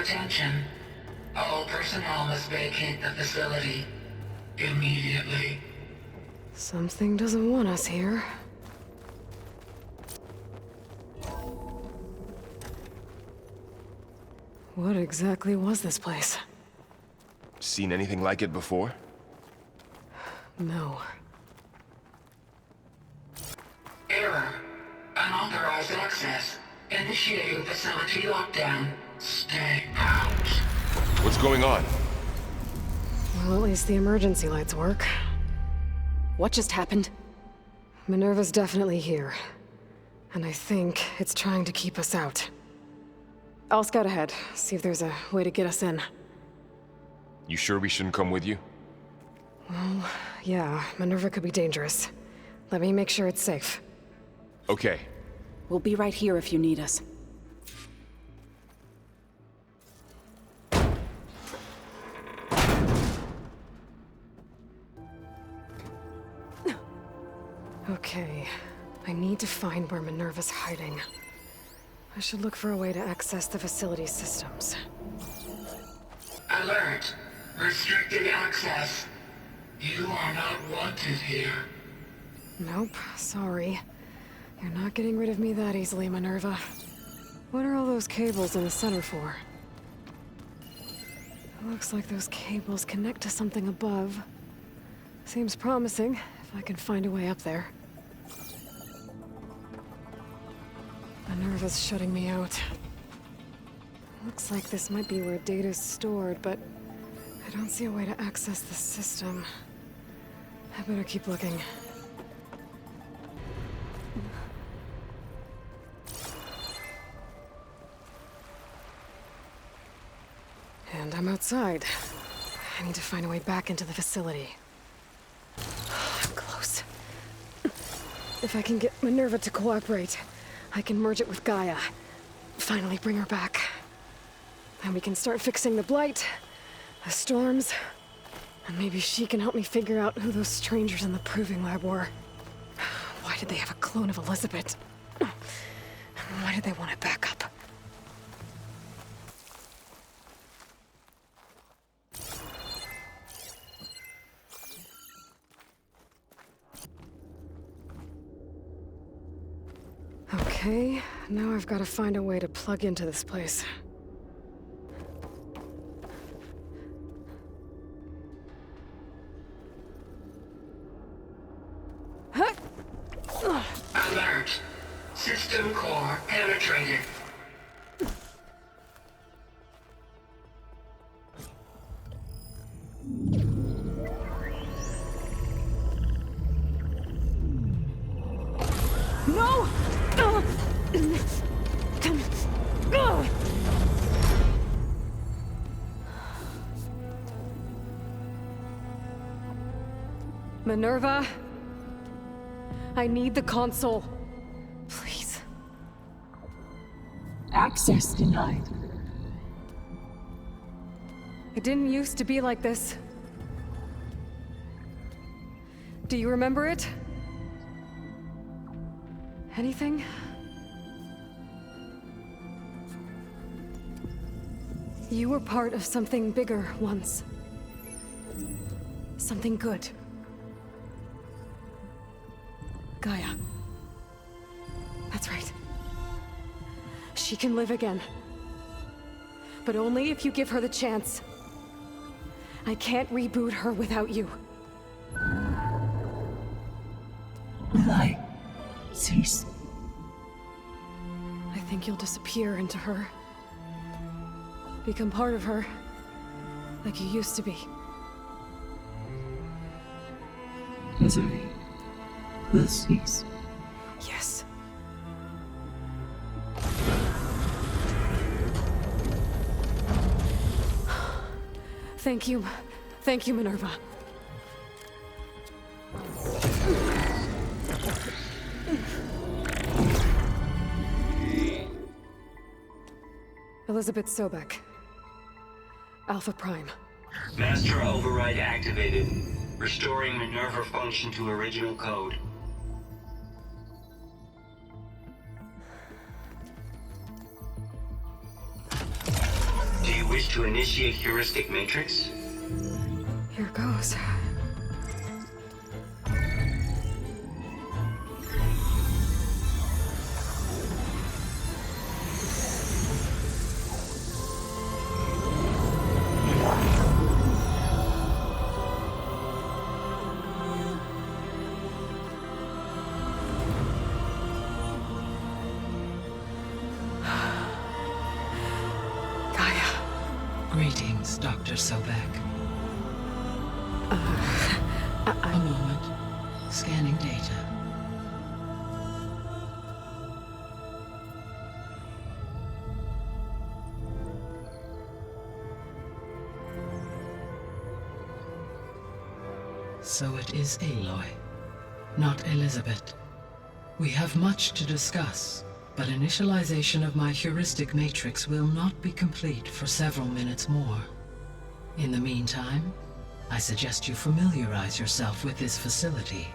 Attention. All personnel must vacate the facility immediately. Something doesn't want us here. What exactly was this place? Seen anything like it before? No. Error. Unauthorized access. Initiating facility lockdown. Stay out. What's going on? Well, at least the emergency lights work. What just happened? Minerva's definitely here. And I think it's trying to keep us out. I'll scout ahead, see if there's a way to get us in. You sure we shouldn't come with you? Well, yeah, Minerva could be dangerous. Let me make sure it's safe. Okay. We'll be right here if you need us. Okay, I need to find where Minerva's hiding. I should look for a way to access the facility's systems. Alert. Restricted access. You are not wanted here. Nope, sorry. You're not getting rid of me that easily, Minerva. What are all those cables in the center for? It looks like those cables connect to something above. Seems promising, if I can find a way up there. Minerva's shutting me out. Looks like this might be where data's stored, but I don't see a way to access the system. I better keep looking. And I'm outside. I need to find a way back into the facility. I'm close. If I can get Minerva to cooperate, I can merge it with Gaia. Finally bring her back. Then we can start fixing the blight, the storms, and maybe she can help me figure out who those strangers in the proving lab were. Why did they have a clone of Elisabeth? And why did they want it back up? Okay, now I've got to find a way to plug into this place. Alert. System core penetrated. No! Minerva, I need the console. Please. Access denied. It didn't used to be like this. Do you remember it? Anything? You were part of something bigger once. Something good. Gaia. That's right. She can live again. But only if you give her the chance. I can't reboot her without you. Aloy, cease. I think you'll disappear into her. Become part of her, like you used to be. Misery will cease. Yes. Thank you. Thank you, Minerva. Elisabeth Sobeck. Alpha Prime. Master override activated. Restoring Minerva function to original code. Do you to initiate heuristic matrix? Here goes. Greetings, Dr. Sobeck. A moment. Scanning data. So it is Aloy, not Elisabeth. We have much to discuss, but initialization of my heuristic matrix will not be complete for several minutes more. In the meantime, I suggest you familiarize yourself with this facility.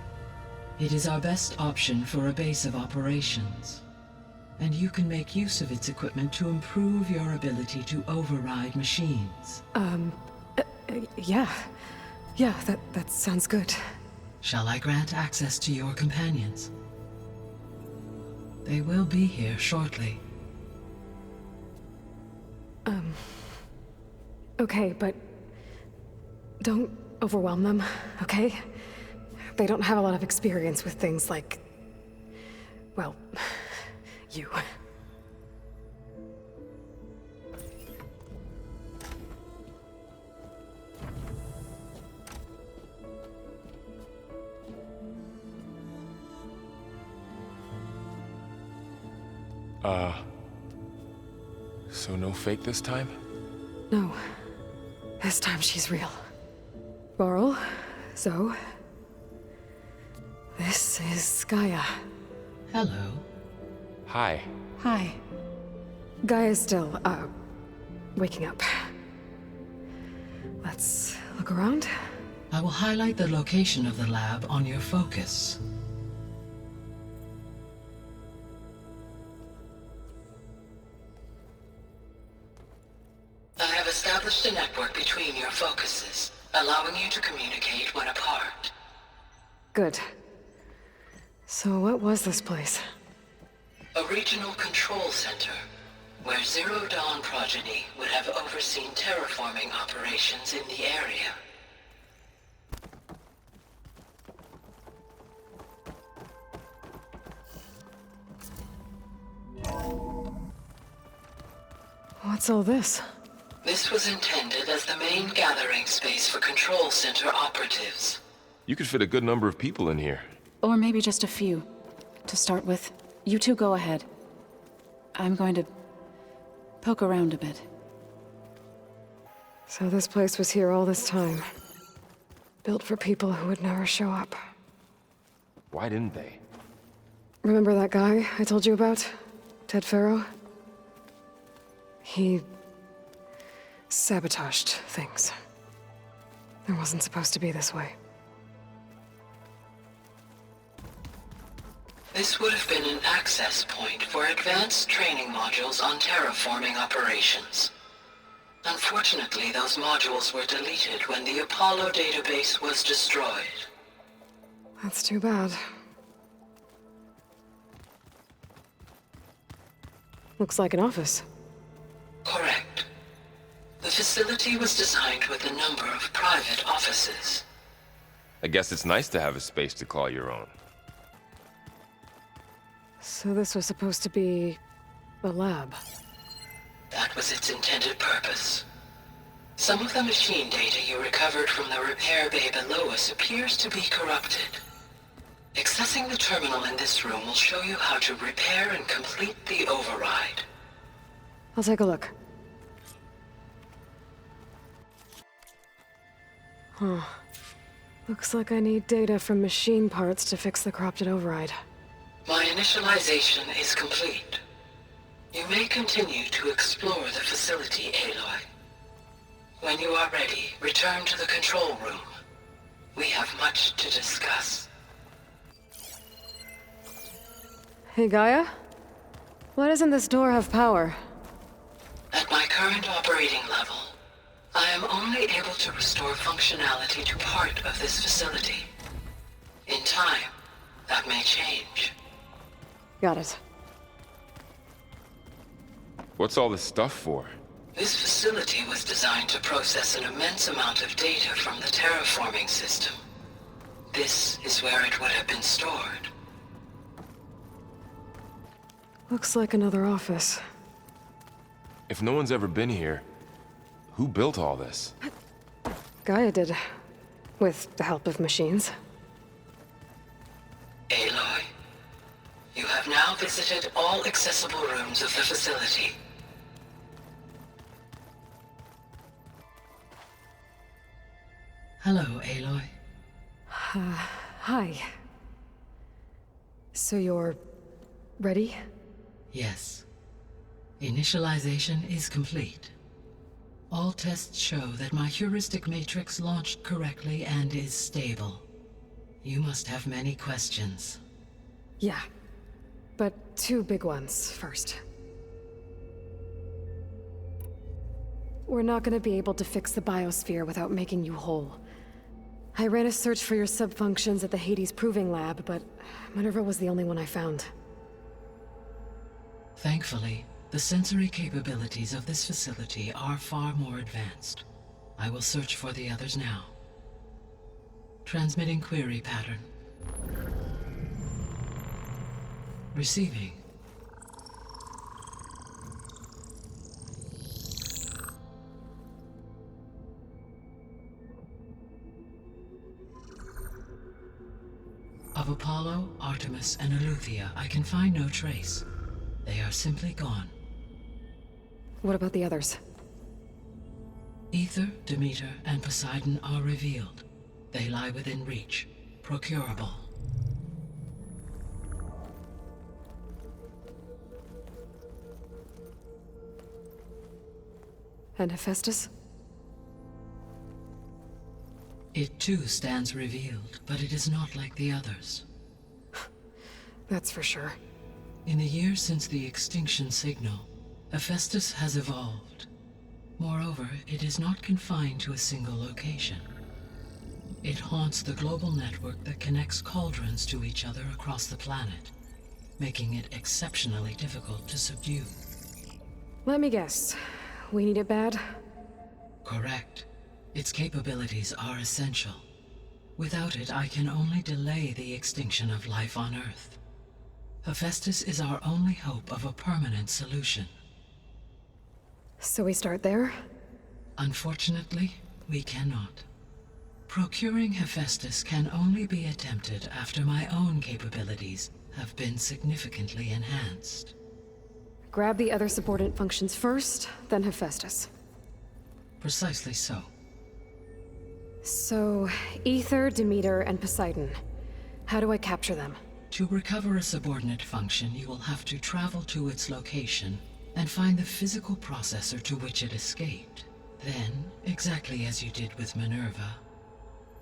It is our best option for a base of operations, and you can make use of its equipment to improve your ability to override machines. Yeah. Yeah, that sounds good. Shall I grant access to your companions? They will be here shortly. Okay, but don't overwhelm them, okay? They don't have a lot of experience with things like, well, you. So no fake this time? No. This time she's real. Varl, Zoe. This is Gaia. Hello. Hi. Hi. Gaia's still, waking up. Let's look around. I will highlight the location of the lab on your focus. I have established a network between your focuses, allowing you to communicate when apart. Good. So what was this place? A regional control center, where Zero Dawn progeny would have overseen terraforming operations in the area. What's all this? This was intended as the main gathering space for control center operatives. You could fit a good number of people in here. Or maybe just a few. To start with, you two go ahead. I'm going to poke around a bit. So this place was here all this time. Built for people who would never show up. Why didn't they? Remember that guy I told you about? Ted Farrow? He sabotaged things. It wasn't supposed to be this way. This would have been an access point for advanced training modules on terraforming operations. Unfortunately, those modules were deleted when the Apollo database was destroyed. That's too bad. Looks like an office. Correct. The facility was designed with a number of private offices. I guess it's nice to have a space to call your own. So this was supposed to be a lab. That was its intended purpose. Some of the machine data you recovered from the repair bay below us appears to be corrupted. Accessing the terminal in this room will show you how to repair and complete the override. I'll take a look. Huh. Looks like I need data from machine parts to fix the corrupted override. My initialization is complete. You may continue to explore the facility, Aloy. When you are ready, return to the control room. We have much to discuss. Hey, Gaia? Why doesn't this door have power? At my current operating level, I am only able to restore functionality to part of this facility. In time, that may change. Got it. What's all this stuff for? This facility was designed to process an immense amount of data from the terraforming system. This is where it would have been stored. Looks like another office. If no one's ever been here, who built all this? Gaia did. With the help of machines. Aloy, you have now visited all accessible rooms of the facility. Hello, Aloy. Hi. So you're... ready? Yes. Initialization is complete. All tests show that my heuristic matrix launched correctly and is stable. You must have many questions. Yeah. But two big ones first. We're not gonna be able to fix the biosphere without making you whole. I ran a search for your subfunctions at the Hades Proving Lab, but Minerva was the only one I found. Thankfully, the sensory capabilities of this facility are far more advanced. I will search for the others now. Transmitting query pattern. Receiving. Of Apollo, Artemis, and Eleuthia, I can find no trace. They are simply gone. What about the others? Ether, Demeter, and Poseidon are revealed. They lie within reach, procurable. And Hephaestus? It too stands revealed, but it is not like the others. That's for sure. In the years since the extinction signal, Hephaestus has evolved. Moreover, it is not confined to a single location. It haunts the global network that connects cauldrons to each other across the planet, making it exceptionally difficult to subdue. Let me guess. We need it bad? Correct. Its capabilities are essential. Without it, I can only delay the extinction of life on Earth. Hephaestus is our only hope of a permanent solution. So we start there? Unfortunately, we cannot. Procuring Hephaestus can only be attempted after my own capabilities have been significantly enhanced. Grab the other subordinate functions first, then Hephaestus. Precisely so. So, Ether, Demeter, and Poseidon. How do I capture them? To recover a subordinate function, you will have to travel to its location and find the physical processor to which it escaped. Then, exactly as you did with Minerva,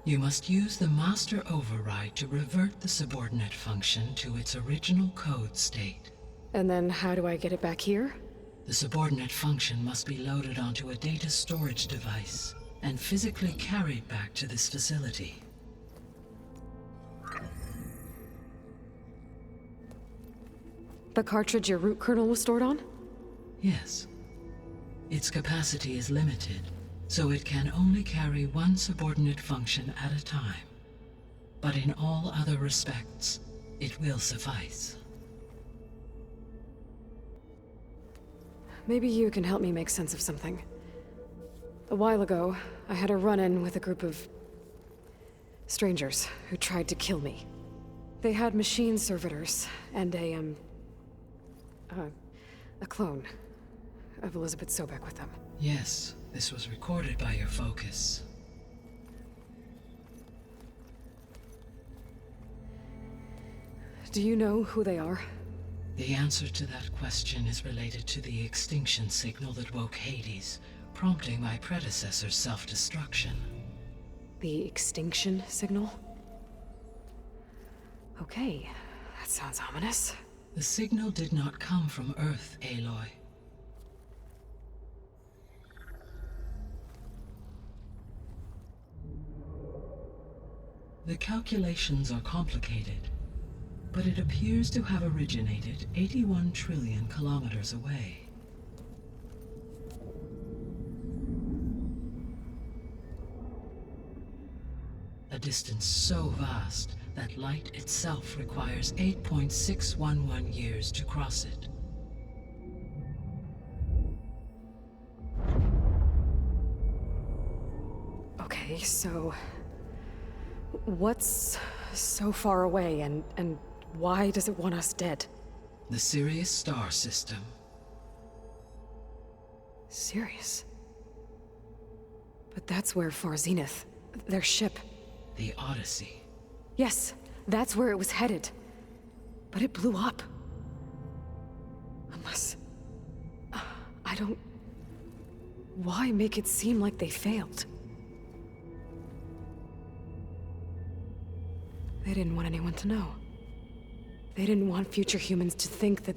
you must use the master override to revert the subordinate function to its original code state. And then how do I get it back here? The subordinate function must be loaded onto a data storage device and physically carried back to this facility. The cartridge your root kernel was stored on? Yes. Its capacity is limited, so it can only carry one subordinate function at a time. But in all other respects, it will suffice. Maybe you can help me make sense of something. A while ago, I had a run-in with a group of strangers who tried to kill me. They had machine servitors and a clone of Elisabeth Sobeck with them. Yes, this was recorded by your focus. Do you know who they are? The answer to that question is related to the extinction signal that woke Hades, prompting my predecessor's self-destruction. The extinction signal? Okay, that sounds ominous. The signal did not come from Earth, Aloy. The calculations are complicated, but it appears to have originated 81 trillion kilometers away. A distance so vast that light itself requires 8.611 years to cross it. Okay, so what's so far away and why does it want us dead? The Sirius star system. Sirius? But that's where Far Zenith, their ship. The Odyssey. Yes, that's where it was headed. But it blew up. Unless... I don't... Why make it seem like they failed? They didn't want anyone to know. They didn't want future humans to think that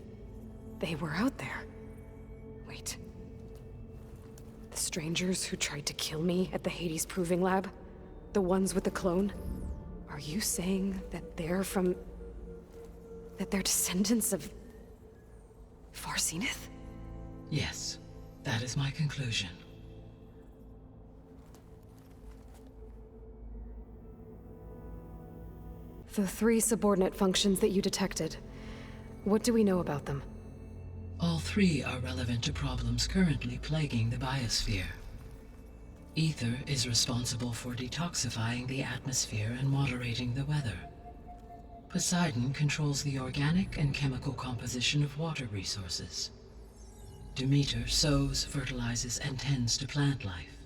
they were out there. Wait. The strangers who tried to kill me at the Hades Proving Lab? The ones with the clone? Are you saying that they're from... that they're descendants of... Far Zenith? Yes, that is my conclusion. The 3 subordinate functions that you detected. What do we know about them? All 3 are relevant to problems currently plaguing the biosphere. Ether is responsible for detoxifying the atmosphere and moderating the weather. Poseidon controls the organic and chemical composition of water resources. Demeter sows, fertilizes, and tends to plant life.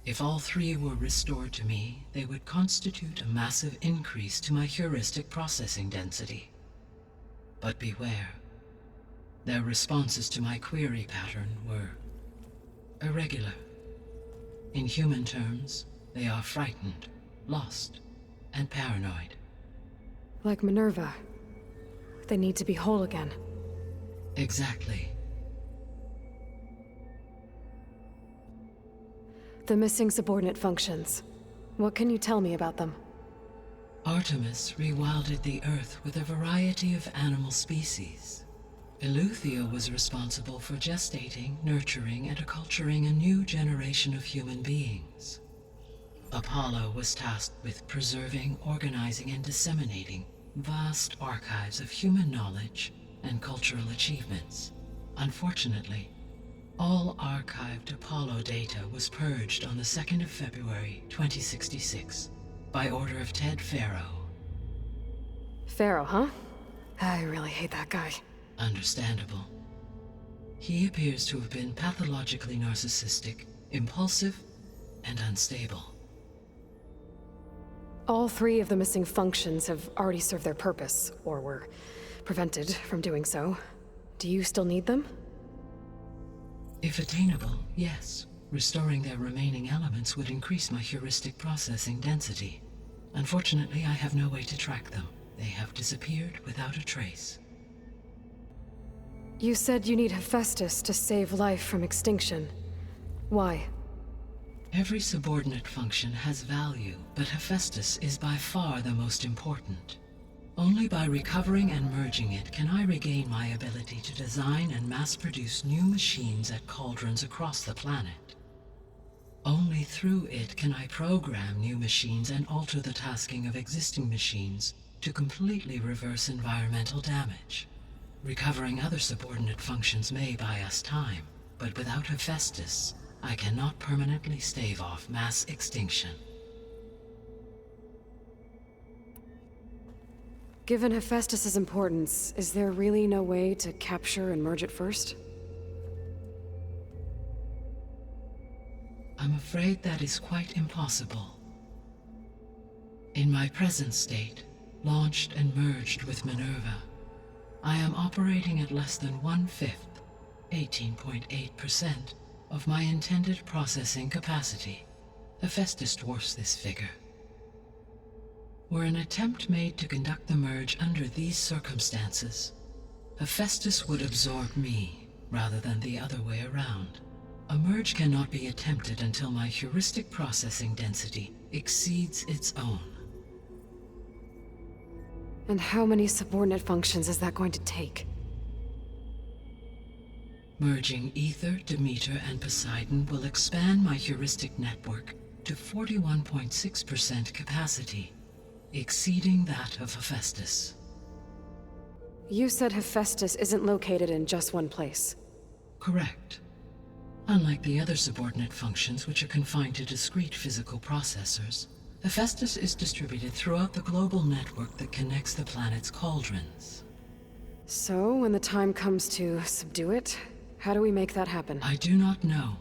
If all 3 were restored to me, they would constitute a massive increase to my heuristic processing density. But beware. Their responses to my query pattern were irregular. In human terms, they are frightened, lost, and paranoid. Like Minerva. They need to be whole again. Exactly. The missing subordinate functions. What can you tell me about them? Artemis rewilded the Earth with a variety of animal species. Eleuthia was responsible for gestating, nurturing, and acculturating a new generation of human beings. Apollo was tasked with preserving, organizing, and disseminating vast archives of human knowledge and cultural achievements. Unfortunately, all archived Apollo data was purged on the 2nd of February, 2066, by order of Ted Faro. Pharaoh, huh? I really hate that guy. Understandable. He appears to have been pathologically narcissistic, impulsive, and unstable. All 3 of the missing functions have already served their purpose, or were prevented from doing so. Do you still need them? If attainable, yes. Restoring their remaining elements would increase my heuristic processing density. Unfortunately, I have no way to track them. They have disappeared without a trace. You said you need Hephaestus to save life from extinction. Why? Every subordinate function has value, but Hephaestus is by far the most important. Only by recovering and merging it can I regain my ability to design and mass-produce new machines at cauldrons across the planet. Only through it can I program new machines and alter the tasking of existing machines to completely reverse environmental damage. Recovering other subordinate functions may buy us time, but without Hephaestus, I cannot permanently stave off mass extinction. Given Hephaestus's importance, is there really no way to capture and merge it first? I'm afraid that is quite impossible. In my present state, launched and merged with Minerva, I am operating at less than 1/5, 18.8%, of my intended processing capacity. Hephaestus dwarfs this figure. Were an attempt made to conduct the merge under these circumstances, Hephaestus would absorb me, rather than the other way around. A merge cannot be attempted until my heuristic processing density exceeds its own. And how many subordinate functions is that going to take? Merging Ether, Demeter, and Poseidon will expand my heuristic network to 41.6% capacity, exceeding that of Hephaestus. You said Hephaestus isn't located in just one place. Correct. Unlike the other subordinate functions, which are confined to discrete physical processors, Hephaestus is distributed throughout the global network that connects the planet's cauldrons. So, when the time comes to subdue it, how do we make that happen? I do not know.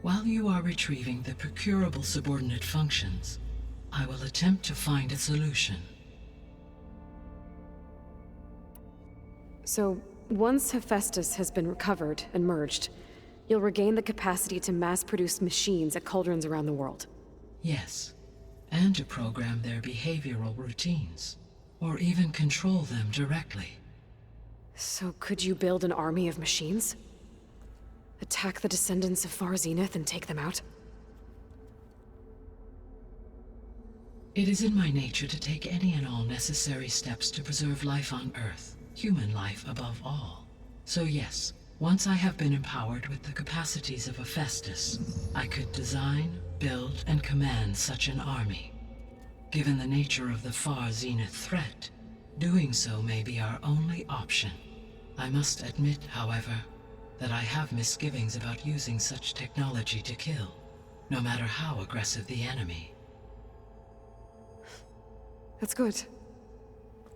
While you are retrieving the procurable subordinate functions, I will attempt to find a solution. So, once Hephaestus has been recovered and merged, you'll regain the capacity to mass-produce machines at cauldrons around the world. Yes, and to program their behavioral routines, or even control them directly. So could you build an army of machines? Attack the descendants of Far Zenith and take them out? It is in my nature to take any and all necessary steps to preserve life on Earth, human life above all. So yes, once I have been empowered with the capacities of Hephaestus, I could design, build, and command such an army. Given the nature of the Far Zenith threat, doing so may be our only option. I must admit, however, that I have misgivings about using such technology to kill, no matter how aggressive the enemy. That's good.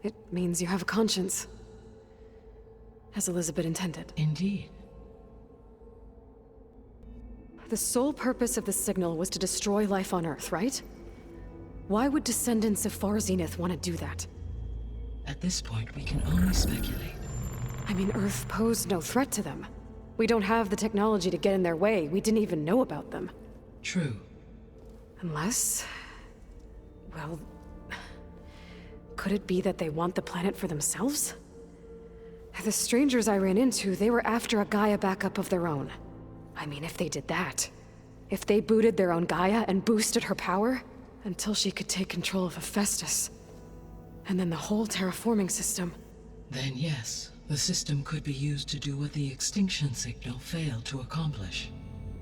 It means you have a conscience. As Elisabeth intended. Indeed. The sole purpose of the signal was to destroy life on Earth, right? Why would descendants of Far Zenith want to do that? At this point, we can only speculate. I mean, Earth posed no threat to them. We don't have the technology to get in their way. We didn't even know about them. True. Unless... well... could it be that they want the planet for themselves? The strangers I ran into, they were after a Gaia backup of their own. I mean, if they did that... if they booted their own Gaia and boosted her power... until she could take control of Hephaestus. And then the whole terraforming system. Then yes, the system could be used to do what the extinction signal failed to accomplish.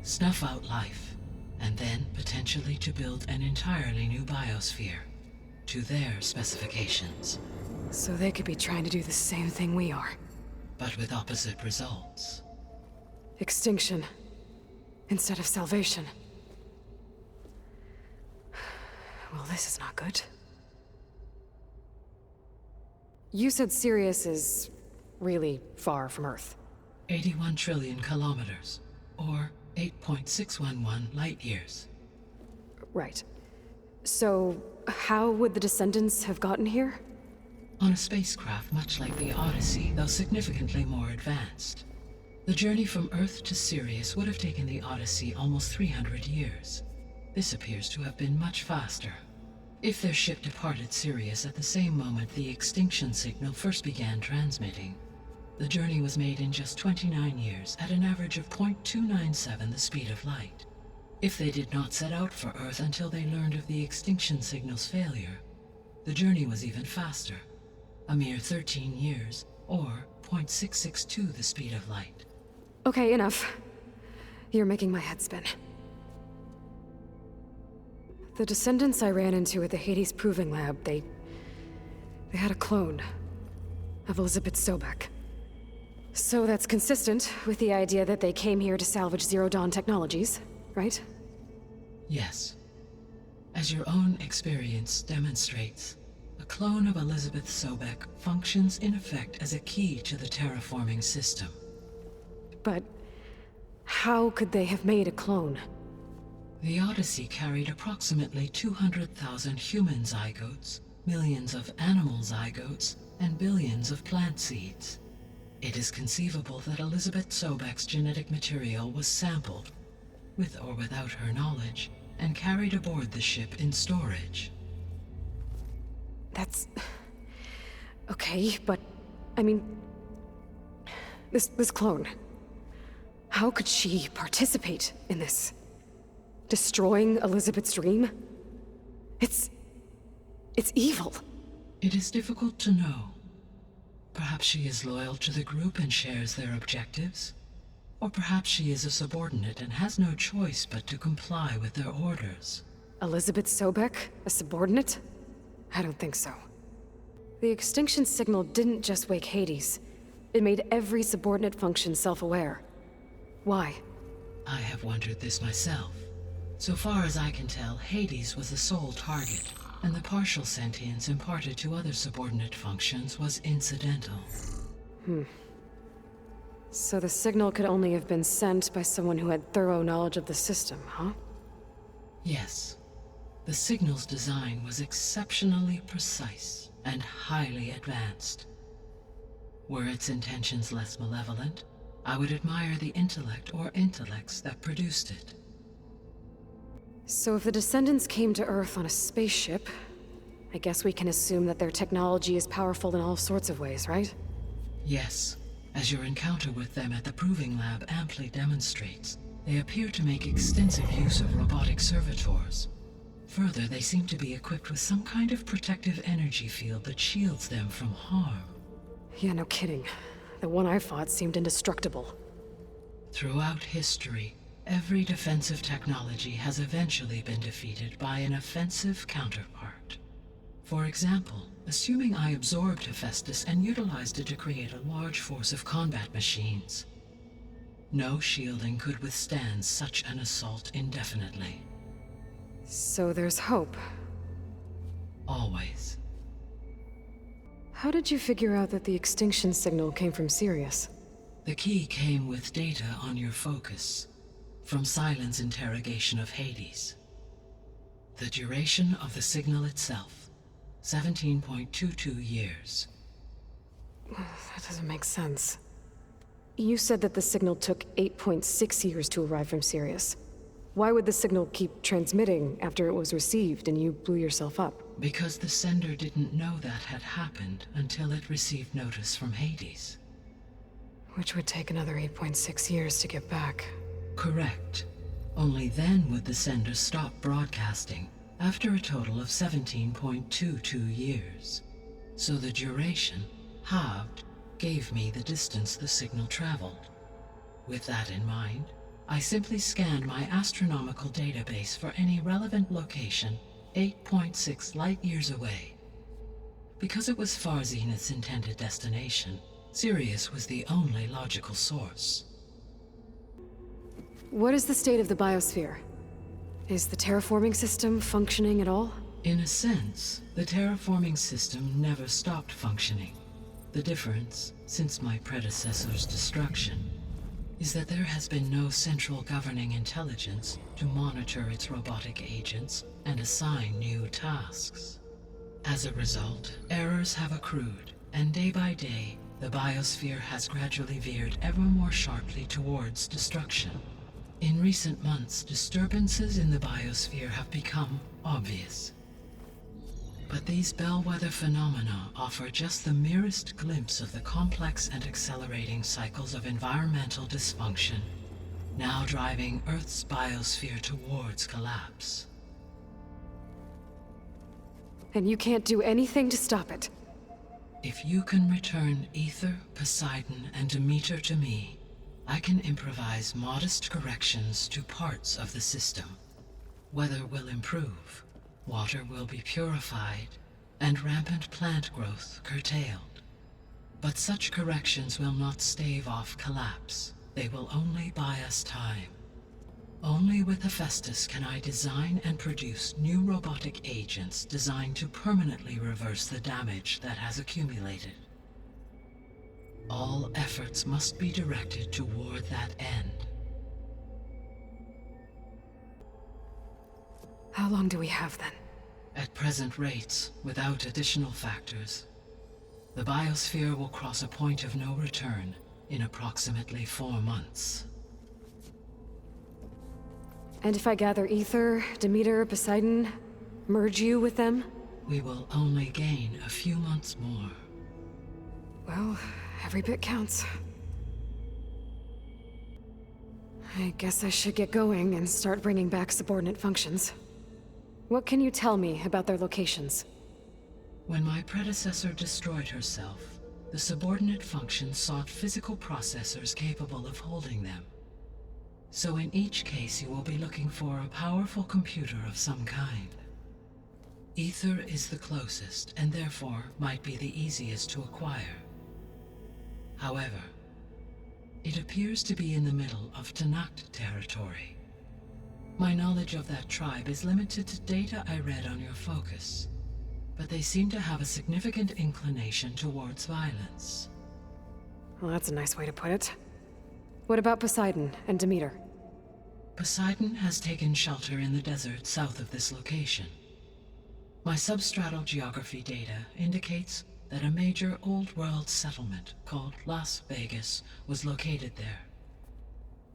Snuff out life, and then potentially to build an entirely new biosphere, to their specifications. So they could be trying to do the same thing we are. But with opposite results. Extinction, instead of salvation. Well, this is not good. You said Sirius is really far from Earth. 81 trillion kilometers, or 8.611 light years. Right. So, how would the descendants have gotten here? On a spacecraft much like the Odyssey, though significantly more advanced. The journey from Earth to Sirius would have taken the Odyssey almost 300 years. This appears to have been much faster. If their ship departed Sirius at the same moment the extinction signal first began transmitting, the journey was made in just 29 years at an average of 0.297 the speed of light. If they did not set out for Earth until they learned of the extinction signal's failure, the journey was even faster, a mere 13 years, or 0.662 the speed of light. Okay, enough. You're making my head spin. The descendants I ran into at the Hades Proving Lab, they had a clone of Elisabeth Sobeck. So that's consistent with the idea that they came here to salvage Zero Dawn technologies, right? Yes. As your own experience demonstrates, a clone of Elisabeth Sobeck functions in effect as a key to the terraforming system. But how could they have made a clone? The Odyssey carried approximately 200,000 human zygotes, millions of animal zygotes, and billions of plant seeds. It is conceivable that Elisabeth Sobeck's genetic material was sampled, with or without her knowledge, and carried aboard the ship in storage. That's... okay, but... I mean... This clone... how could she participate in this? Destroying Elisabeth's dream? It's evil. It is difficult to know. Perhaps she is loyal to the group and shares their objectives. Or perhaps she is a subordinate and has no choice but to comply with their orders. Elisabeth Sobeck? A subordinate? I don't think so. The extinction signal didn't just wake Hades. It made every subordinate function self-aware. Why? I have wondered this myself. So far as I can tell, Hades was the sole target, and the partial sentience imparted to other subordinate functions was incidental. So the signal could only have been sent by someone who had thorough knowledge of the system, huh? Yes. The signal's design was exceptionally precise and highly advanced. Were its intentions less malevolent, I would admire the intellect or intellects that produced it. So if the descendants came to Earth on a spaceship, I guess we can assume that their technology is powerful in all sorts of ways, right? Yes. As your encounter with them at the Proving Lab amply demonstrates, they appear to make extensive use of robotic servitors. Further, they seem to be equipped with some kind of protective energy field that shields them from harm. Yeah, no kidding. The one I fought seemed indestructible. Throughout history, every defensive technology has eventually been defeated by an offensive counterpart. For example, assuming I absorbed Hephaestus and utilized it to create a large force of combat machines. No shielding could withstand such an assault indefinitely. So there's hope. Always. How did you figure out that the extinction signal came from Sirius? The key came with data on your focus, from Silent's interrogation of Hades. The duration of the signal itself, 17.22 years. That doesn't make sense. You said that the signal took 8.6 years to arrive from Sirius. Why would the signal keep transmitting after it was received and you blew yourself up? Because the sender didn't know that had happened until it received notice from Hades. Which would take another 8.6 years to get back. Correct. Only then would the sender stop broadcasting, after a total of 17.22 years. So the duration, halved, gave me the distance the signal traveled. With that in mind, I simply scanned my astronomical database for any relevant location 8.6 light-years away. Because it was far Zenith's intended destination, Sirius was the only logical source. What is the state of the biosphere? Is the terraforming system functioning at all? In a sense, the terraforming system never stopped functioning. The difference, since my predecessor's destruction, is that there has been no central governing intelligence to monitor its robotic agents and assign new tasks. As a result, errors have accrued, and day by day, the biosphere has gradually veered ever more sharply towards destruction. In recent months, disturbances in the biosphere have become obvious. But these bellwether phenomena offer just the merest glimpse of the complex and accelerating cycles of environmental dysfunction, now driving Earth's biosphere towards collapse. And you can't do anything to stop it? If you can return Ether, Poseidon, and Demeter to me, I can improvise modest corrections to parts of the system. Weather will improve, water will be purified, and rampant plant growth curtailed. But such corrections will not stave off collapse. They will only buy us time. Only with Hephaestus can I design and produce new robotic agents designed to permanently reverse the damage that has accumulated. All efforts must be directed toward that end. How long do we have then? At present rates, without additional factors, the biosphere will cross a point of no return in approximately 4 months. And if I gather Ether, Demeter, Poseidon, merge you with them? We will only gain a few months more. Well, every bit counts. I guess I should get going and start bringing back subordinate functions. What can you tell me about their locations? When my predecessor destroyed herself, the subordinate function sought physical processors capable of holding them. So in each case you will be looking for a powerful computer of some kind. Ether is the closest, and therefore might be the easiest to acquire. However, it appears to be in the middle of Tanakh territory. My knowledge of that tribe is limited to data I read on your focus, but they seem to have a significant inclination towards violence. Well, that's a nice way to put it. What about Poseidon and Demeter? Poseidon has taken shelter in the desert south of this location. My substratal geography data indicates that a major old-world settlement called Las Vegas was located there.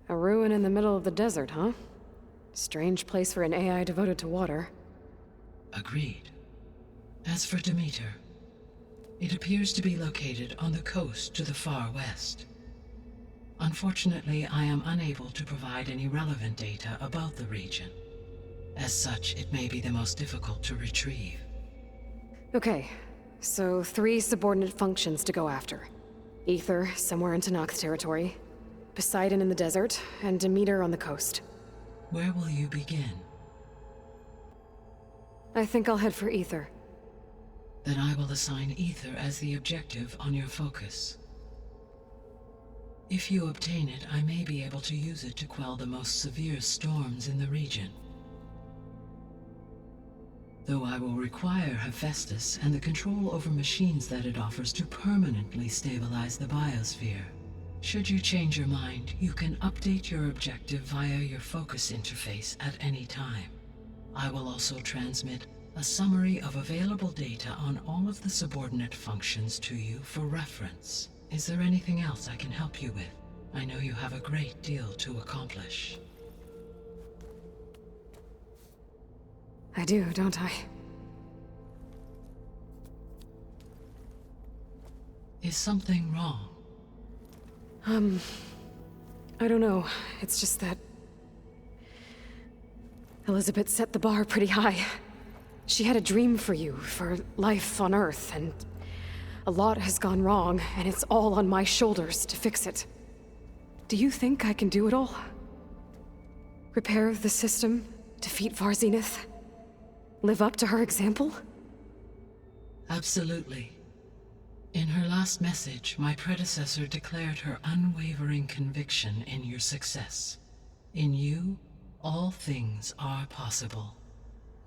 A ruin in the middle of the desert, huh? Strange place for an AI devoted to water. Agreed. As for Demeter, it appears to be located on the coast to the far west. Unfortunately, I am unable to provide any relevant data about the region. As such, it may be the most difficult to retrieve. Okay, so 3 subordinate functions to go after. Ether, somewhere in Tanakh territory, Poseidon in the desert, and Demeter on the coast. Where will you begin? I think I'll head for Ether. Then I will assign Ether as the objective on your focus. If you obtain it, I may be able to use it to quell the most severe storms in the region. Though I will require Hephaestus and the control over machines that it offers to permanently stabilize the biosphere. Should you change your mind, you can update your objective via your focus interface at any time. I will also transmit a summary of available data on all of the subordinate functions to you for reference. Is there anything else I can help you with? I know you have a great deal to accomplish. I do, don't I? Is something wrong? I don't know. It's just that Elisabeth set the bar pretty high. She had a dream for you, for life on Earth, and a lot has gone wrong, and it's all on my shoulders to fix it. Do you think I can do it all? Repair the system, defeat Varzinith, live up to her example? Absolutely. In her last message, my predecessor declared her unwavering conviction in your success. In you, all things are possible.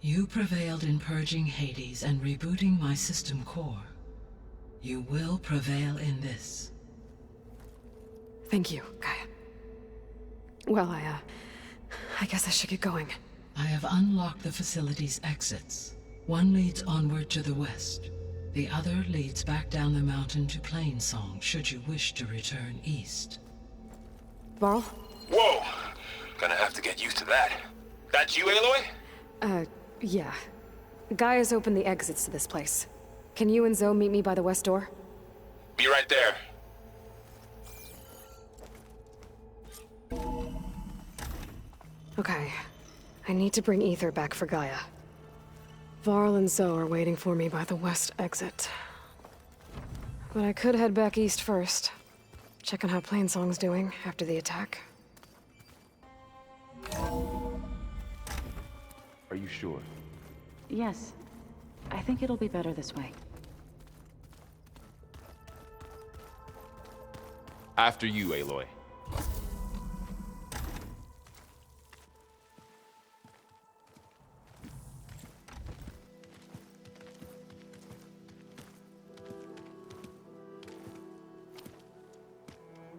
You prevailed in purging Hades and rebooting my system core. You will prevail in this. Thank you, Gaia. Well, I guess I should get going. I have unlocked the facility's exits. One leads onward to the west. The other leads back down the mountain to Plainsong, should you wish to return east. Varl? Whoa! Gonna have to get used to that. That's you, Aloy? Yeah. Gaia's opened the exits to this place. Can you and Zoe meet me by the west door? Be right there. Okay. I need to bring Ether back for Gaia. Varl and Zoe are waiting for me by the west exit. But I could head back east first. Check on how Plainsong's doing after the attack. Are you sure? Yes. I think it'll be better this way. After you, Aloy.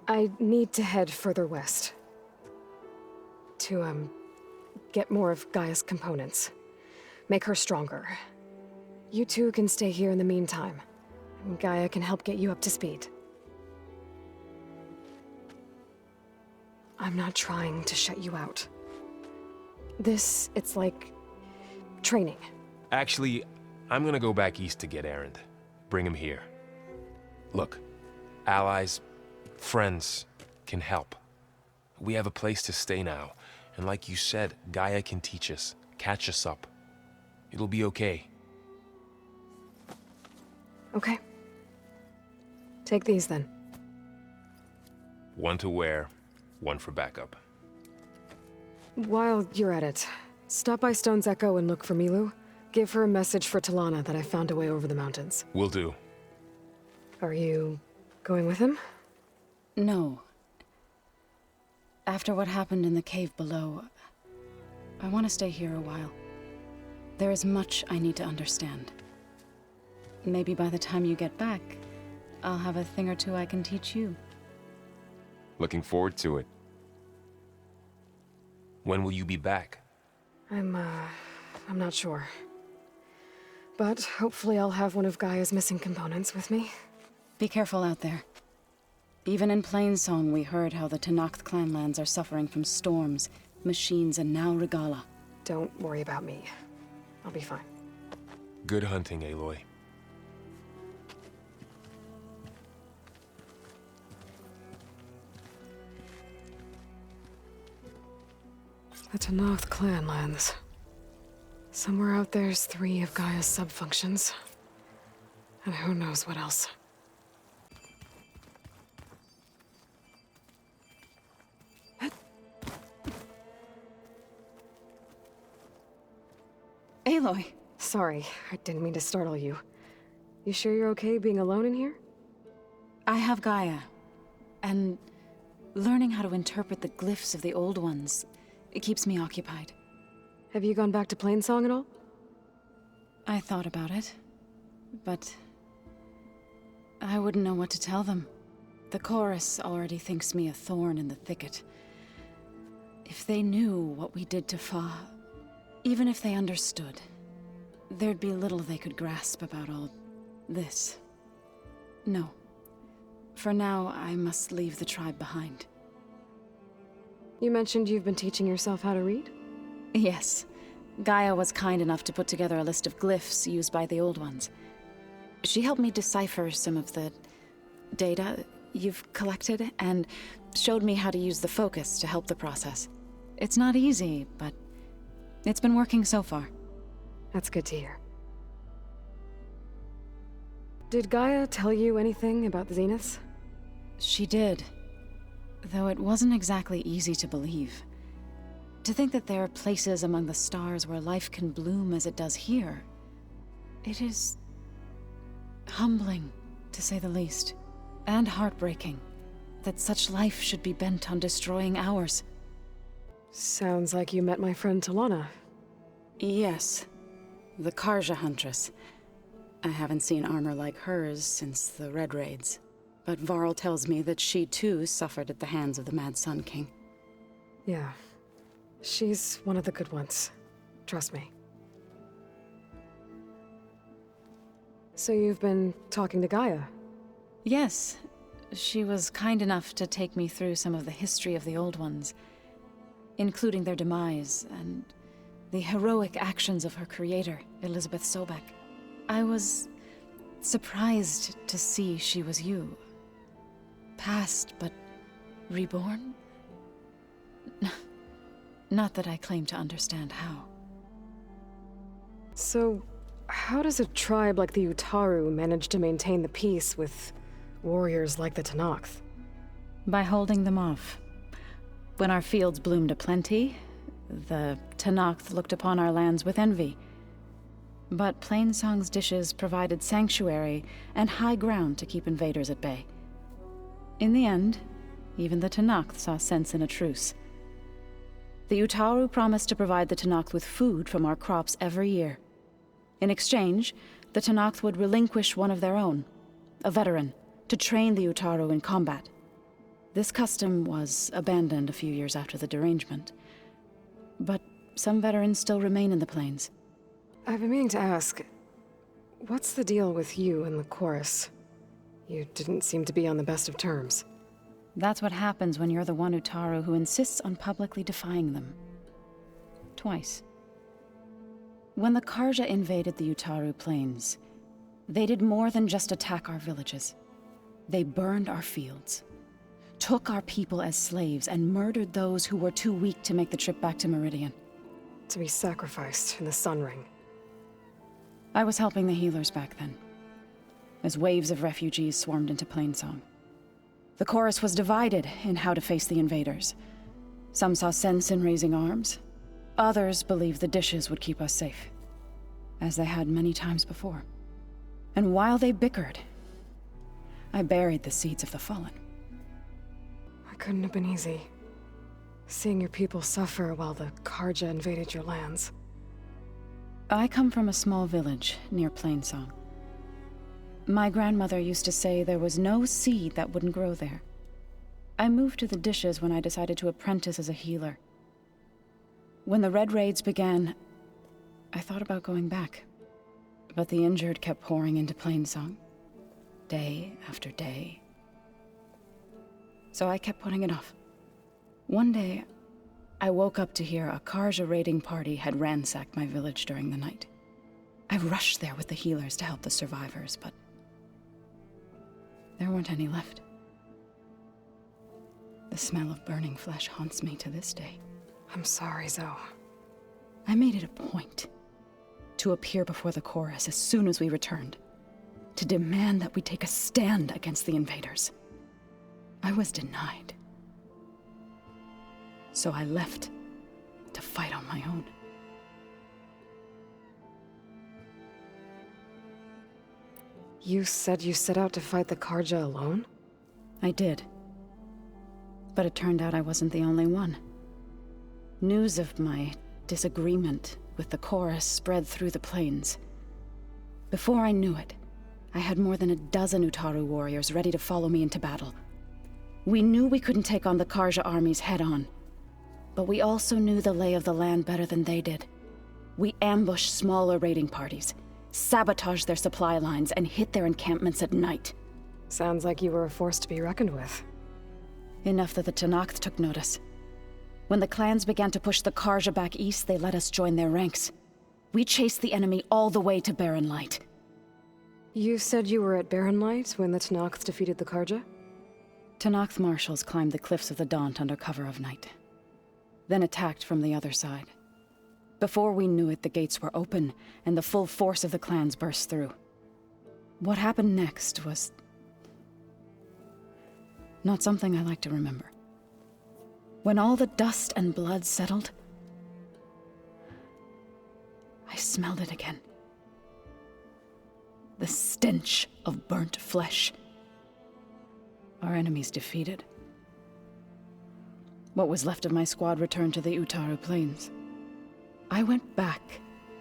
I need to head further west. To, get more of Gaia's components. Make her stronger. You two can stay here in the meantime. And Gaia can help get you up to speed. I'm not trying to shut you out. It's like training. Actually, I'm gonna go back east to get Erend. Bring him here. Look, allies, friends can help. We have a place to stay now, and like you said, Gaia can teach us, catch us up. It'll be okay. Okay. Take these then. One to wear, one for backup. While you're at it, stop by Stone's Echo and look for Milu. Give her a message for Talana that I found a way over the mountains. Will do. Are you going with him? No. After what happened in the cave below, I want to stay here a while. There is much I need to understand. Maybe by the time you get back, I'll have a thing or two I can teach you. Looking forward to it. When will you be back? I'm not sure. But hopefully I'll have one of Gaia's missing components with me. Be careful out there. Even in Plainsong, we heard how the Tenakth clanlands are suffering from storms, machines, and now Regala. Don't worry about me. I'll be fine. Good hunting, Aloy. The Tenakth clanlands. Somewhere out there's 3 of Gaia's subfunctions. And who knows what else. Aloy! Sorry, I didn't mean to startle you. You sure you're okay being alone in here? I have Gaia, and learning how to interpret the glyphs of the old ones, it keeps me occupied. Have you gone back to Plainsong at all? I thought about it, but I wouldn't know what to tell them. The chorus already thinks me a thorn in the thicket. If they knew what we did to Fa, even if they understood, there'd be little they could grasp about all this. No. For now, I must leave the tribe behind. You mentioned you've been teaching yourself how to read? Yes. Gaia was kind enough to put together a list of glyphs used by the old ones. She helped me decipher some of the data you've collected, and showed me how to use the focus to help the process. It's not easy, but it's been working so far. That's good to hear. Did Gaia tell you anything about the Zeniths? She did. Though it wasn't exactly easy to believe. To think that there are places among the stars where life can bloom as it does here. It is humbling, to say the least. And heartbreaking that such life should be bent on destroying ours. Sounds like you met my friend Talana. Yes. The Karja Huntress. I haven't seen armor like hers since the Red Raids. But Varl tells me that she too suffered at the hands of the Mad Sun King. Yeah. She's one of the good ones. Trust me. So you've been talking to Gaia? Yes. She was kind enough to take me through some of the history of the old ones, including their demise and the heroic actions of her creator, Elisabeth Sobeck. I was surprised to see she was you. Past, but reborn? Not that I claim to understand how. So, how does a tribe like the Utaru manage to maintain the peace with warriors like the Tenakth? By holding them off. When our fields bloomed aplenty, the Tenakth looked upon our lands with envy. But Plainsong's dishes provided sanctuary and high ground to keep invaders at bay. In the end, even the Tenakth saw sense in a truce. The Utaru promised to provide the Tenakth with food from our crops every year. In exchange, the Tenakth would relinquish one of their own, a veteran, to train the Utaru in combat. This custom was abandoned a few years after the derangement. But some veterans still remain in the plains. I've been meaning to ask, what's the deal with you and the chorus? You didn't seem to be on the best of terms. That's what happens when you're the one Utaru who insists on publicly defying them. Twice. When the Karja invaded the Utaru plains, they did more than just attack our villages. They burned our fields, took our people as slaves, and murdered those who were too weak to make the trip back to Meridian. To be sacrificed in the Sun Ring. I was helping the healers back then. as waves of refugees swarmed into Plainsong. The chorus was divided in how to face the invaders. Some saw sense in raising arms. Others believed the dishes would keep us safe, as they had many times before. And while they bickered, I buried the seeds of the fallen. It couldn't have been easy. Seeing your people suffer while the Karja invaded your lands. I come from a small village near Plainsong. My grandmother used to say there was no seed that wouldn't grow there. I moved to the dishes when I decided to apprentice as a healer. When the Red Raids began, I thought about going back. But the injured kept pouring into Plainsong, day after day. So I kept putting it off. One day, I woke up to hear a Karja raiding party had ransacked my village during the night. I rushed there with the healers to help the survivors, but there weren't any left. The smell of burning flesh haunts me to this day. I'm sorry, Zoe. I made it a point to appear before the chorus as soon as we returned, to demand that we take a stand against the invaders. I was denied. So I left to fight on my own. You said you set out to fight the Karja alone? I did. But it turned out I wasn't the only one. News of my disagreement with the chorus spread through the plains. Before I knew it, I had more than a dozen Utaru warriors ready to follow me into battle. We knew we couldn't take on the Karja armies head-on, but we also knew the lay of the land better than they did. We ambushed smaller raiding parties, sabotaged their supply lines, and hit their encampments at night. Sounds like you were a force to be reckoned with. Enough that the Tenakth took notice. When the clans began to push the Karja back east, they let us join their ranks. We chased the enemy all the way to Barren Light. You said you were at Barren Light when the Tenakth defeated the Karja? Tenakth marshals climbed the cliffs of the Daunt under cover of night, then attacked from the other side. Before we knew it, the gates were open, and the full force of the clans burst through. What happened next was not something I like to remember. When all the dust and blood settled, I smelled it again. The stench of burnt flesh. Our enemies defeated. What was left of my squad returned to the Utaru Plains. I went back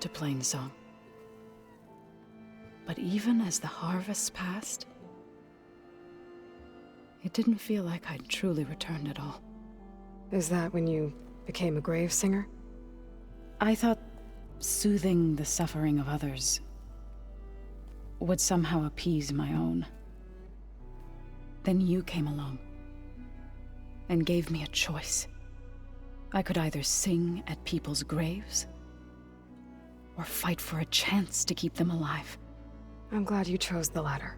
to Plainsong. But even as the harvest passed, it didn't feel like I'd truly returned at all. Is that when you became a grave singer? I thought soothing the suffering of others would somehow appease my own. Then you came along and gave me a choice. I could either sing at people's graves or fight for a chance to keep them alive. I'm glad you chose the latter.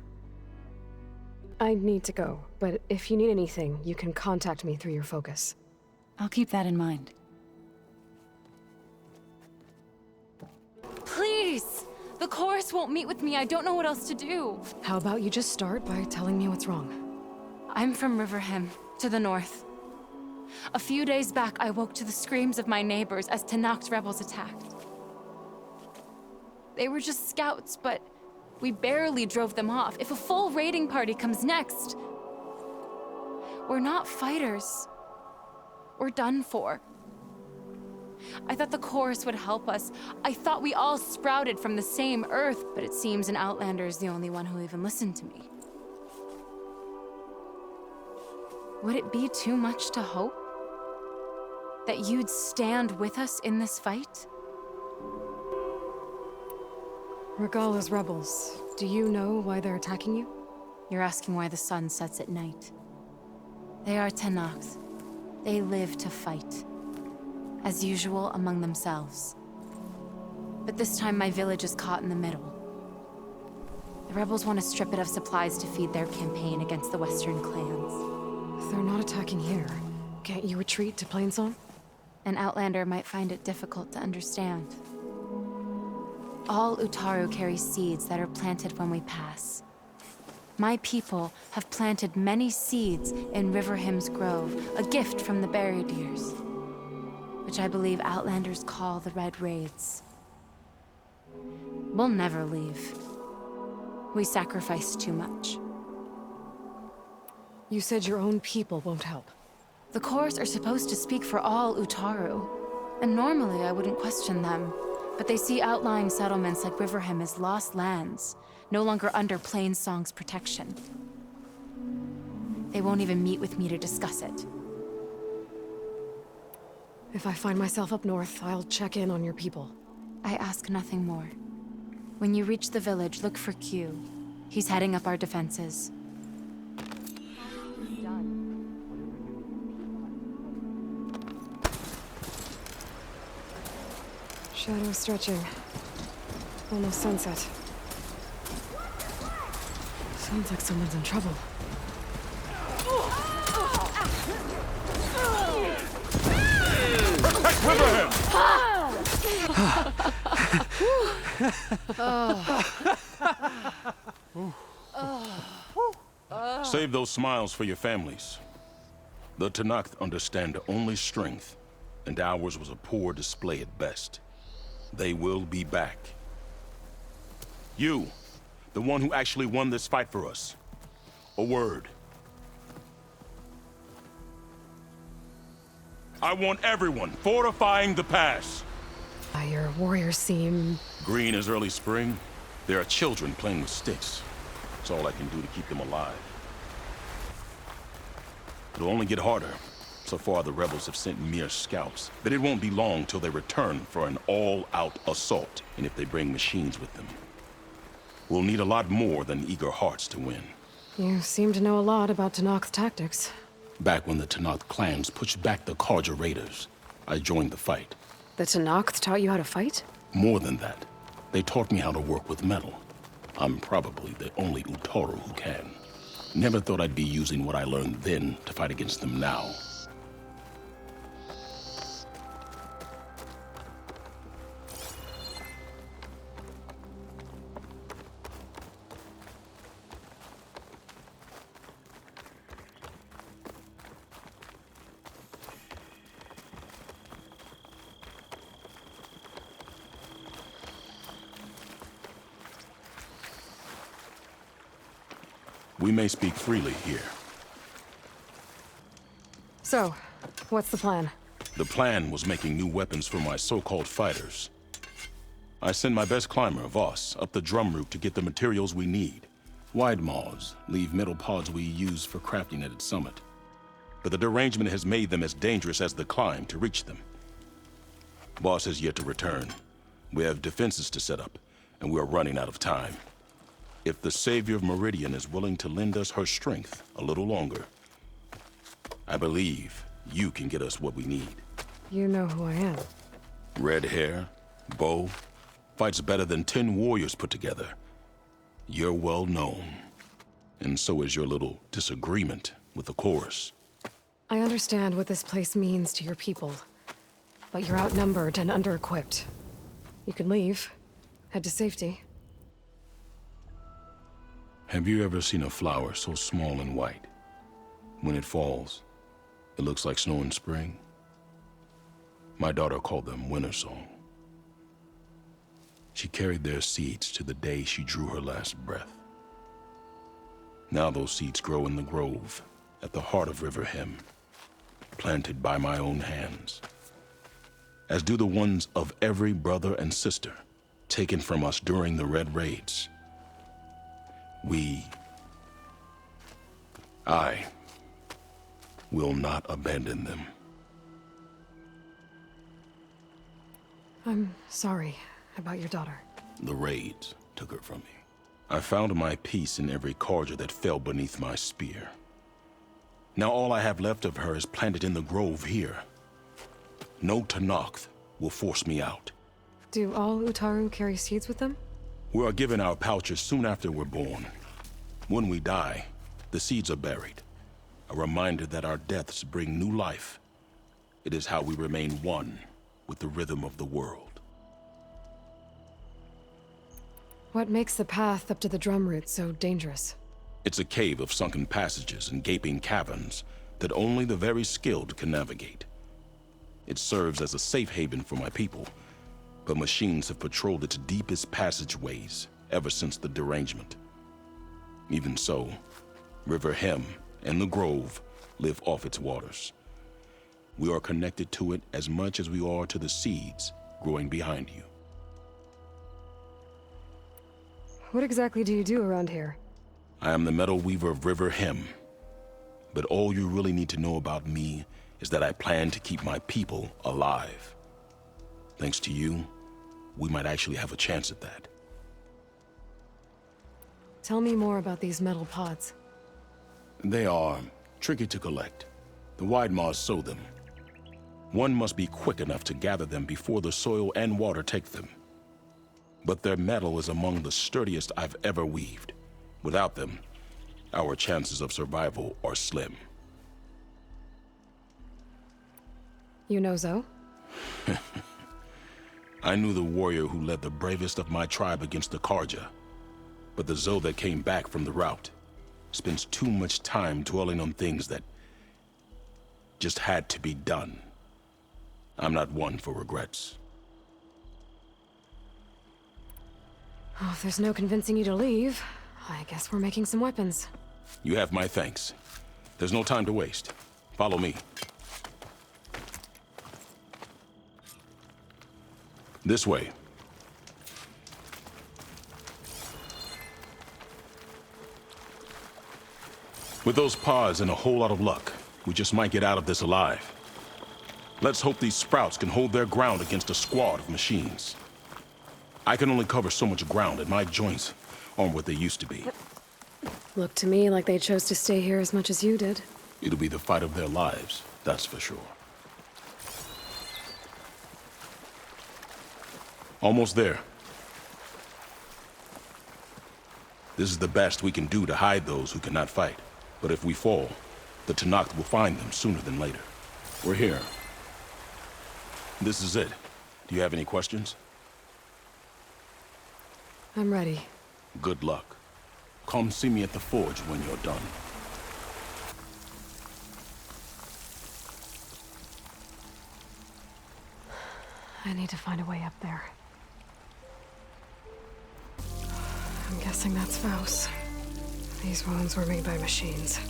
I need to go, but if you need anything, you can contact me through your focus. I'll keep that in mind. Please! The chorus won't meet with me. I don't know what else to do. How about you just start by telling me what's wrong? I'm from Riverhem, to the north. A few days back, I woke to the screams of my neighbors as Tenakth rebels attacked. They were just scouts, but we barely drove them off. If a full raiding party comes next, we're not fighters. We're done for. I thought the chorus would help us. I thought we all sprouted from the same earth, but it seems an outlander is the only one who even listened to me. Would it be too much to hope that you'd stand with us in this fight? Regala's rebels. Do you know why they're attacking you? You're asking why the sun sets at night. They are Tenakth. They live to fight. As usual, among themselves. But this time my village is caught in the middle. The rebels want to strip it of supplies to feed their campaign against the western clans. If they're not attacking here, can't you retreat to Plainsong? An outlander might find it difficult to understand. All Utaru carry seeds that are planted when we pass. my people have planted many seeds in Riverhymn's grove, a gift from the buried years, which I believe Outlanders call the Red Raids. We'll never leave. We sacrificed too much. You said your own people won't help. The Chorus are supposed to speak for all Utaru, and normally I wouldn't question them, but they see outlying settlements like Riverhymn as lost lands, no longer under Plainsong's protection. They won't even meet with me to discuss it. If I find myself up north, I'll check in on your people. I ask nothing more. When you reach the village, look for Q. He's heading up our defenses. Shadow stretching. Almost sunset. Sounds like someone's in trouble. Protect Riverhymn! Save those smiles for your families. The Tenakth understand only strength, and ours was a poor display at best. They will be back. You, the one who actually won this fight for us. A word. I want everyone fortifying the pass. Your warriors seem... Green as early spring. There are children playing with sticks. It's all I can do to keep them alive. It'll only get harder. So far, the rebels have sent mere scouts, but it won't be long till they return for an all-out assault, and if they bring machines with them. We'll need a lot more than eager hearts to win. You seem to know a lot about Tenakth tactics. Back when the Tenakth clans pushed back the Karja raiders, I joined the fight. The Tenakth taught you how to fight? More than that, they taught me how to work with metal. I'm probably the only Utaru who can. Never thought I'd be using what I learned then to fight against them now. We may speak freely here. So, what's the plan? The plan was making new weapons for my so-called fighters. I send my best climber, Voss, up the drum route to get the materials we need. Wide maws leave metal pods we use for crafting at its summit. But the derangement has made them as dangerous as the climb to reach them. Voss has yet to return. We have defenses to set up, and we are running out of time. If the Savior of Meridian is willing to lend us her strength a little longer, I believe you can get us what we need. You know who I am. Red hair, bow, fights better than 10 warriors put together. You're well known. And so is your little disagreement with the chorus. I understand what this place means to your people, but you're outnumbered and under-equipped. You can leave, head to safety. Have you ever seen a flower so small and white? When it falls, it looks like snow in spring. My daughter called them winter song. She carried their seeds to the day she drew her last breath. Now those seeds grow in the grove at the heart of Riverhymn, planted by my own hands, as do the ones of every brother and sister taken from us during the Red Raids. I will not abandon them. I'm sorry about your daughter. The raids took her from me. I found my peace in every Karja that fell beneath my spear. Now all I have left of her is planted in the grove here. No Tenakth will force me out. Do all Utaru carry seeds with them? We are given our pouches soon after we're born. When we die, the seeds are buried. A reminder that our deaths bring new life. It is how we remain one with the rhythm of the world. What makes the path up to the drum route so dangerous? It's a cave of sunken passages and gaping caverns that only the very skilled can navigate. It serves as a safe haven for my people, but machines have patrolled its deepest passageways ever since the derangement. Even so, River Hem and the Grove live off its waters. We are connected to it as much as we are to the seeds growing behind you. What exactly do you do around here? I am the metal weaver of River Hem. But all you really need to know about me is that I plan to keep my people alive. Thanks to you, we might actually have a chance at that. Tell me more about these metal pods. They are tricky to collect. The Widemaws sow them. One must be quick enough to gather them before the soil and water take them. But their metal is among the sturdiest I've ever weaved. Without them, our chances of survival are slim. You know Zoe? I knew the warrior who led the bravest of my tribe against the Karja. But the Zoe that came back from the rout spends too much time dwelling on things that just had to be done. I'm not one for regrets. Oh, if there's no convincing you to leave, I guess we're making some weapons. You have my thanks. There's no time to waste. Follow me. This way. With those pods and a whole lot of luck, we just might get out of this alive. Let's hope these sprouts can hold their ground against a squad of machines. I can only cover so much ground, and my joints aren't what they used to be. Looked to me like they chose to stay here as much as you did. It'll be the fight of their lives, that's for sure. Almost there. This is the best we can do to hide those who cannot fight. But if we fall, the Tenakth will find them sooner than later. We're here. This is it. Do you have any questions? I'm ready. Good luck. Come see me at the forge when you're done. I need to find a way up there. I'm guessing that's Faust. These wounds were made by machines.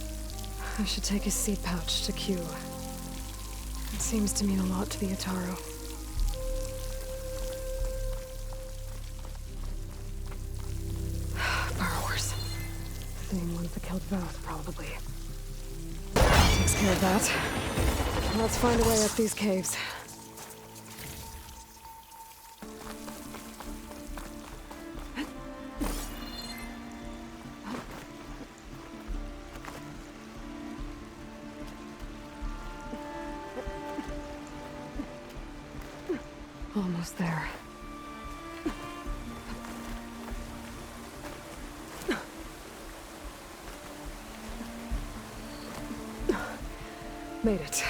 I should take his seed pouch to Q. It seems to mean a lot to the Ataro. Burrowers. Same ones that killed Faust, probably. Takes care of that. Let's find a way up these caves. Almost there. Made it.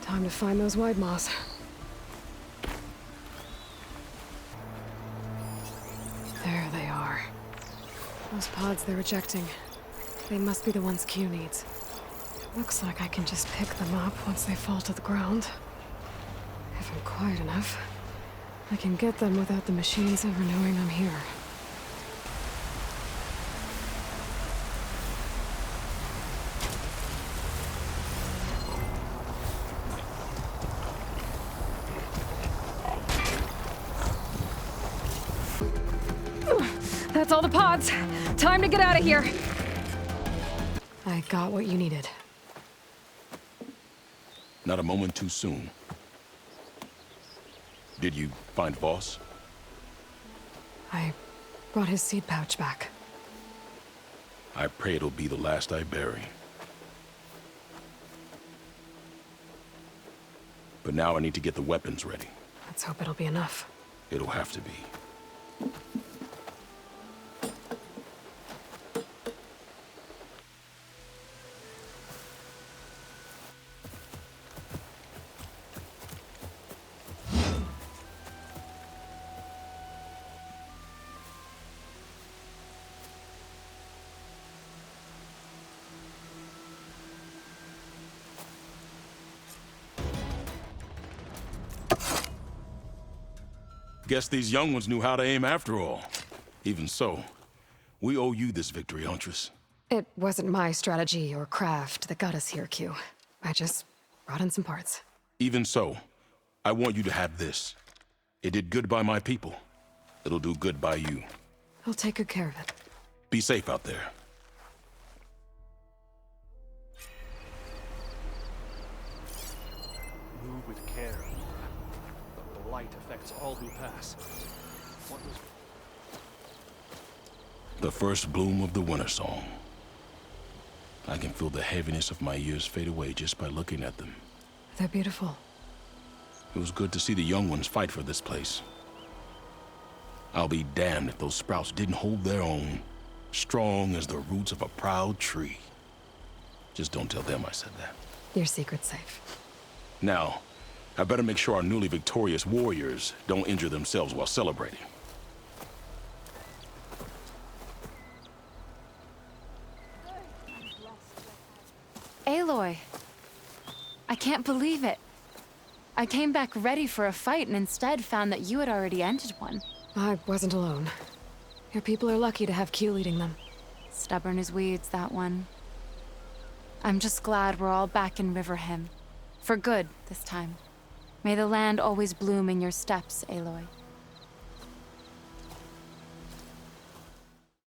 Time to find those Widemaws. There they are. Those pods they're ejecting. They must be the ones Q needs. Looks like I can just pick them up once they fall to the ground. If I'm quiet enough, I can get them without the machines ever knowing I'm here. That's all the pods. Time to get out of here. I got what you needed. Not a moment too soon. Did you find Voss? I brought his seed pouch back. I pray it'll be the last I bury. But now I need to get the weapons ready. Let's hope it'll be enough. It'll have to be. Guess these young ones knew how to aim after all. Even so, we owe you this victory, Huntress. It wasn't my strategy or craft that got us here, Q. I just brought in some parts. Even so, I want you to have this. It did good by my people. It'll do good by you. I'll take good care of it. Be safe out there. Move with care. The light affects all who pass. What was... The first bloom of the winter song. I can feel the heaviness of my years fade away just by looking at them. They're beautiful. It was good to see the young ones fight for this place. I'll be damned if those sprouts didn't hold their own, strong as the roots of a proud tree. Just don't tell them I said that. Your secret's safe. Now, I better make sure our newly victorious warriors don't injure themselves while celebrating. Aloy, I can't believe it. I came back ready for a fight and instead found that you had already ended one. I wasn't alone. Your people are lucky to have Q leading them. Stubborn as weeds, that one. I'm just glad we're all back in Riverhim. For good, this time. May the land always bloom in your steps, Aloy.